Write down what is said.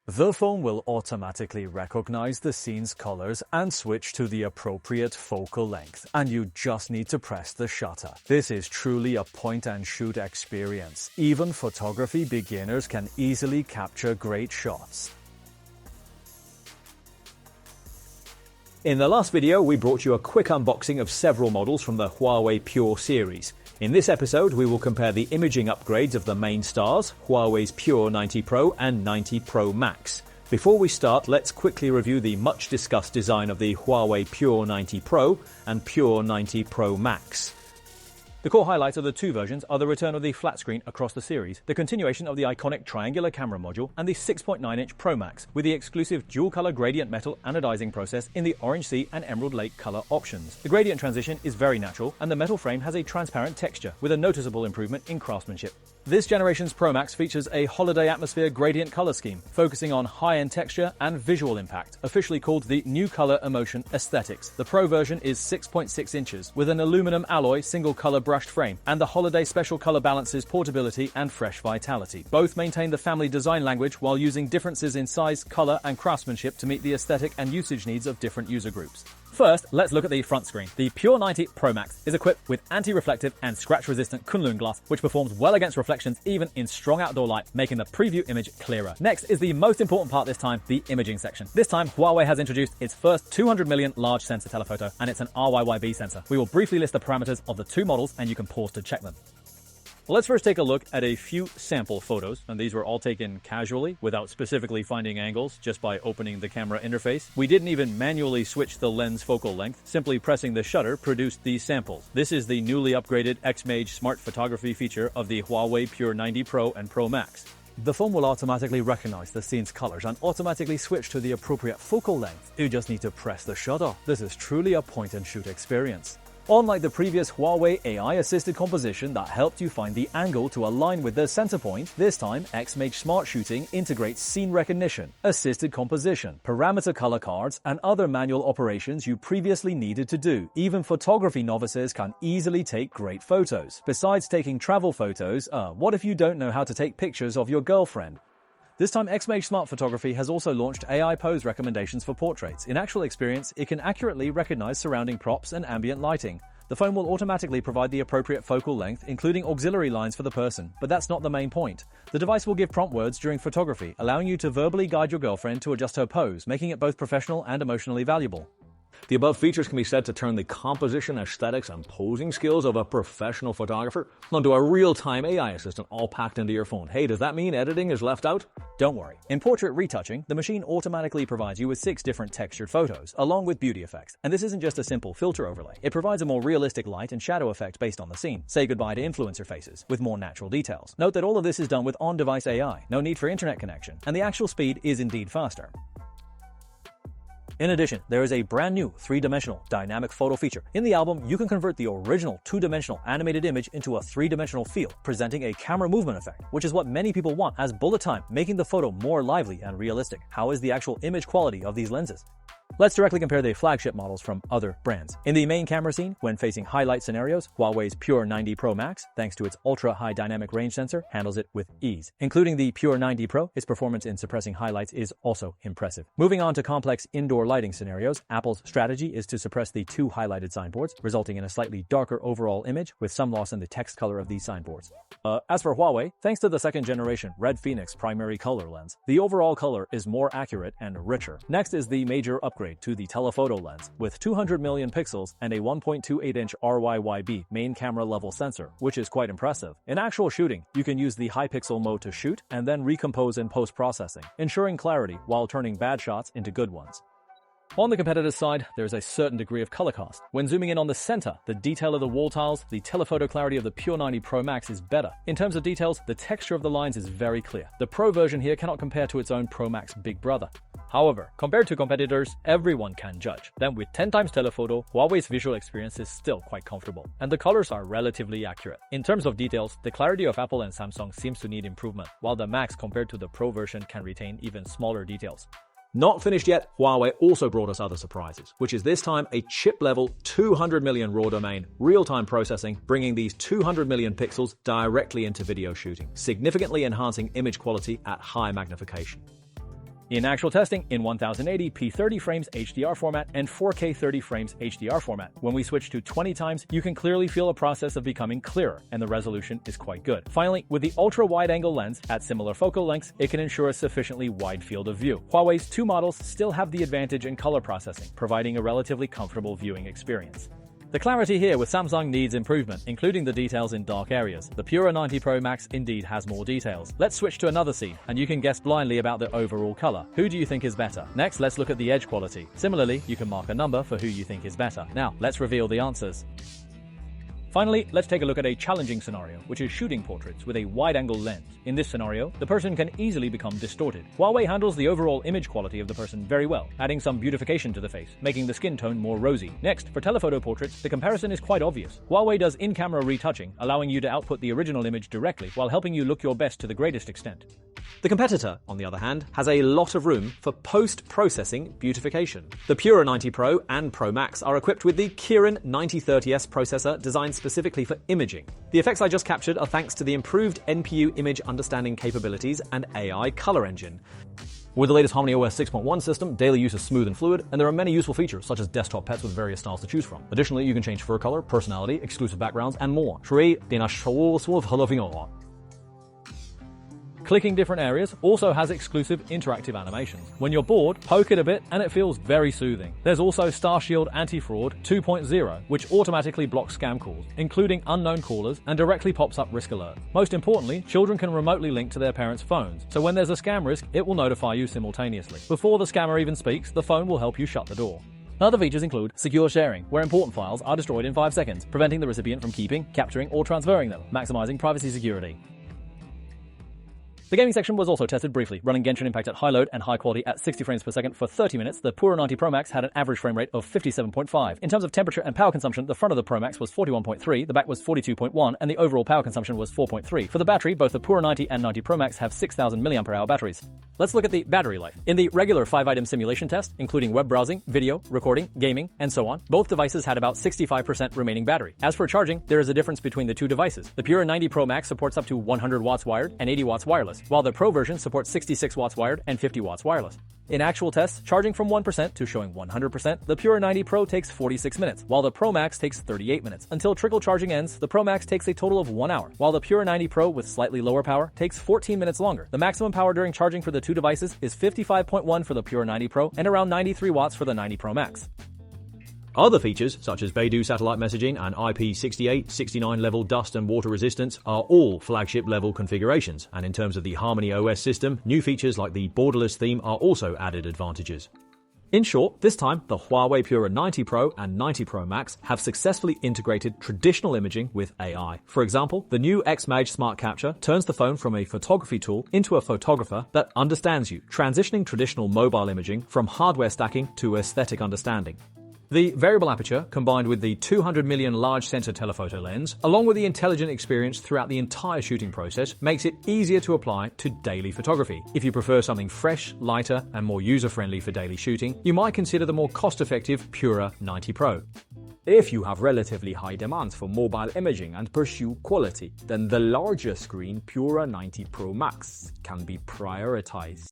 The phone will automatically recognize the scene's colors and switch to the appropriate focal length, and you just need to press the shutter. This is truly a point-and-shoot experience. Even photography beginners can easily capture great shots. In the last video, we brought you a quick unboxing of several models from the Huawei Pure series. In this episode, we will compare the imaging upgrades of the main stars, Huawei's Pure 90 Pro and 90 Pro Max. Before we start, let's quickly review the much-discussed design of the Huawei Pure 90 Pro and Pure 90 Pro Max. The core highlights of the two versions are the return of the flat screen across the series, the continuation of the iconic triangular camera module, and the 6.9-inch Pro Max, with the exclusive dual-color gradient metal anodizing process in the Orange Sea and Emerald Lake color options. The gradient transition is very natural, and the metal frame has a transparent texture, with a noticeable improvement in craftsmanship. This generation's Pro Max features a holiday atmosphere gradient color scheme, focusing on high-end texture and visual impact, officially called the New Color Emotion Aesthetics. The Pro version is 6.6 inches, with an aluminum alloy single-color brushed frame, and the holiday special color balances portability and fresh vitality. Both maintain the family design language while using differences in size, color, and craftsmanship to meet the aesthetic and usage needs of different user groups. First, let's look at the front screen. The Pure 90 Pro Max is equipped with anti-reflective and scratch-resistant Kunlun glass, which performs well against reflections even in strong outdoor light, making the preview image clearer. Next is the most important part this time, the imaging section. This time, Huawei has introduced its first 200 million large sensor telephoto, and it's an RYYB sensor. We will briefly list the parameters of the two models, and you can pause to check them. Let's first take a look at a few sample photos, and these were all taken casually without specifically finding angles, just by opening the camera interface. We didn't even manually switch the lens focal length, simply pressing the shutter produced these samples. This is the newly upgraded XMAGE smart photography feature of the Huawei Pure 90 Pro and Pro Max. The phone will automatically recognize the scene's colors and automatically switch to the appropriate focal length. You just need to press the shutter. This is truly a point-and-shoot experience. Unlike the previous Huawei AI-assisted composition that helped you find the angle to align with the center point, this time XMAGE Smart Shooting integrates scene recognition, assisted composition, parameter color cards, and other manual operations you previously needed to do. Even photography novices can easily take great photos. Besides taking travel photos, what if you don't know how to take pictures of your girlfriend? This time, XMAGE Smart Photography has also launched AI pose recommendations for portraits. In actual experience, it can accurately recognize surrounding props and ambient lighting. The phone will automatically provide the appropriate focal length, including auxiliary lines for the person, but that's not the main point. The device will give prompt words during photography, allowing you to verbally guide your girlfriend to adjust her pose, making it both professional and emotionally valuable. The above features can be said to turn the composition, aesthetics, and posing skills of a professional photographer onto a real-time AI assistant all packed into your phone. Hey, does that mean editing is left out? Don't worry. In portrait retouching, the machine automatically provides you with 6 different textured photos, along with beauty effects. And this isn't just a simple filter overlay. It provides a more realistic light and shadow effect based on the scene. Say goodbye to influencer faces, with more natural details. Note that all of this is done with on-device AI, no need for internet connection, and the actual speed is indeed faster. In addition, there is a brand new 3-dimensional dynamic photo feature. In the album, you can convert the original 2-dimensional animated image into a 3-dimensional feel, presenting a camera movement effect, which is what many people want as bullet time, making the photo more lively and realistic. How is the actual image quality of these lenses? Let's directly compare the flagship models from other brands. In the main camera scene, when facing highlight scenarios, Huawei's Pure 90 Pro Max, thanks to its ultra-high dynamic range sensor, handles it with ease. Including the Pure 90 Pro, its performance in suppressing highlights is also impressive. Moving on to complex indoor lighting scenarios, Apple's strategy is to suppress the 2 highlighted signboards, resulting in a slightly darker overall image with some loss in the text color of these signboards. As for Huawei, thanks to the 2nd generation Red Phoenix primary color lens, the overall color is more accurate and richer. Next is the major upgrade to the telephoto lens with 200 million pixels and a 1.28-inch RYYB main camera level sensor, which is quite impressive. In actual shooting, you can use the high pixel mode to shoot and then recompose in post-processing, ensuring clarity while turning bad shots into good ones. On the competitor's side, there's a certain degree of color cost. When zooming in on the center, the detail of the wall tiles, the telephoto clarity of the Pure 90 Pro Max is better. In terms of details, the texture of the lines is very clear. The Pro version here cannot compare to its own Pro Max big brother. However, compared to competitors, everyone can judge. Then with 10 times telephoto, Huawei's visual experience is still quite comfortable, and the colors are relatively accurate. In terms of details, the clarity of Apple and Samsung seems to need improvement, while the Max compared to the Pro version can retain even smaller details. Not finished yet, Huawei also brought us other surprises, which is this time a chip-level 200 million raw domain real-time processing, bringing these 200 million pixels directly into video shooting, significantly enhancing image quality at high magnification. In actual testing, in 1080p 30 frames HDR format and 4K 30 frames HDR format. When we switch to 20 times, you can clearly feel a process of becoming clearer, and the resolution is quite good. Finally, with the ultra-wide-angle lens at similar focal lengths, it can ensure a sufficiently wide field of view. Huawei's two models still have the advantage in color processing, providing a relatively comfortable viewing experience. The clarity here with Samsung needs improvement, including the details in dark areas. The Pura 90 Pro Max indeed has more details. Let's switch to another scene, and you can guess blindly about the overall color. Who do you think is better? Next, let's look at the edge quality. Similarly, you can mark a number for who you think is better. Now, let's reveal the answers. Finally, let's take a look at a challenging scenario, which is shooting portraits with a wide-angle lens. In this scenario, the person can easily become distorted. Huawei handles the overall image quality of the person very well, adding some beautification to the face, making the skin tone more rosy. Next, for telephoto portraits, the comparison is quite obvious. Huawei does in-camera retouching, allowing you to output the original image directly while helping you look your best to the greatest extent. The competitor, on the other hand, has a lot of room for post-processing beautification. The Pura 90 Pro and Pro Max are equipped with the Kirin 9030S processor designed specifically for imaging. The effects I just captured are thanks to the improved NPU image understanding capabilities and AI color engine. With the latest HarmonyOS 6.1 system, daily use is smooth and fluid, and there are many useful features, such as desktop pets with various styles to choose from. Additionally, you can change fur color, personality, exclusive backgrounds, and more. Clicking different areas also has exclusive interactive animations. When you're bored, poke it a bit and it feels very soothing. There's also StarShield Anti-Fraud 2.0, which automatically blocks scam calls, including unknown callers, and directly pops up risk alerts. Most importantly, children can remotely link to their parents' phones, so when there's a scam risk, it will notify you simultaneously. Before the scammer even speaks, the phone will help you shut the door. Other features include secure sharing, where important files are destroyed in 5 seconds, preventing the recipient from keeping, capturing, or transferring them, maximizing privacy security. The gaming section was also tested briefly, running Genshin Impact at high load and high quality at 60 frames per second for 30 minutes. The Pura 90 Pro Max had an average frame rate of 57.5. In terms of temperature and power consumption, the front of the Pro Max was 41.3, the back was 42.1, and the overall power consumption was 4.3. For the battery, both the Pura 90 and 90 Pro Max have 6,000 mAh batteries. Let's look at the battery life. In the regular 5-item simulation test, including web browsing, video, recording, gaming, and so on, both devices had about 65% remaining battery. As for charging, there is a difference between the two devices. The Pura 90 Pro Max supports up to 100 watts wired and 80 watts wireless, while the Pro version supports 66 watts wired and 50 watts wireless. In actual tests, charging from 1% to showing 100%, the Pura 90 Pro takes 46 minutes, while the Pro Max takes 38 minutes. Until trickle charging ends, the Pro Max takes a total of 1 hour, while the Pura 90 Pro with slightly lower power takes 14 minutes longer. The maximum power during charging for the two devices is 55.1 for the Pura 90 Pro and around 93 watts for the 90 Pro Max. Other features, such as Beidou satellite messaging and IP68, 69 level dust and water resistance, are all flagship level configurations, and in terms of the HarmonyOS system, new features like the borderless theme are also added advantages. In short, this time, the Huawei Pura 90 Pro and 90 Pro Max have successfully integrated traditional imaging with AI. For example, the new XMAGE Smart Capture turns the phone from a photography tool into a photographer that understands you, transitioning traditional mobile imaging from hardware stacking to aesthetic understanding. The variable aperture, combined with the 200 million large sensor telephoto lens, along with the intelligent experience throughout the entire shooting process, makes it easier to apply to daily photography. If you prefer something fresh, lighter, and more user-friendly for daily shooting, you might consider the more cost-effective Pura 90 Pro. If you have relatively high demands for mobile imaging and pursue quality, then the larger screen Pura 90 Pro Max can be prioritized.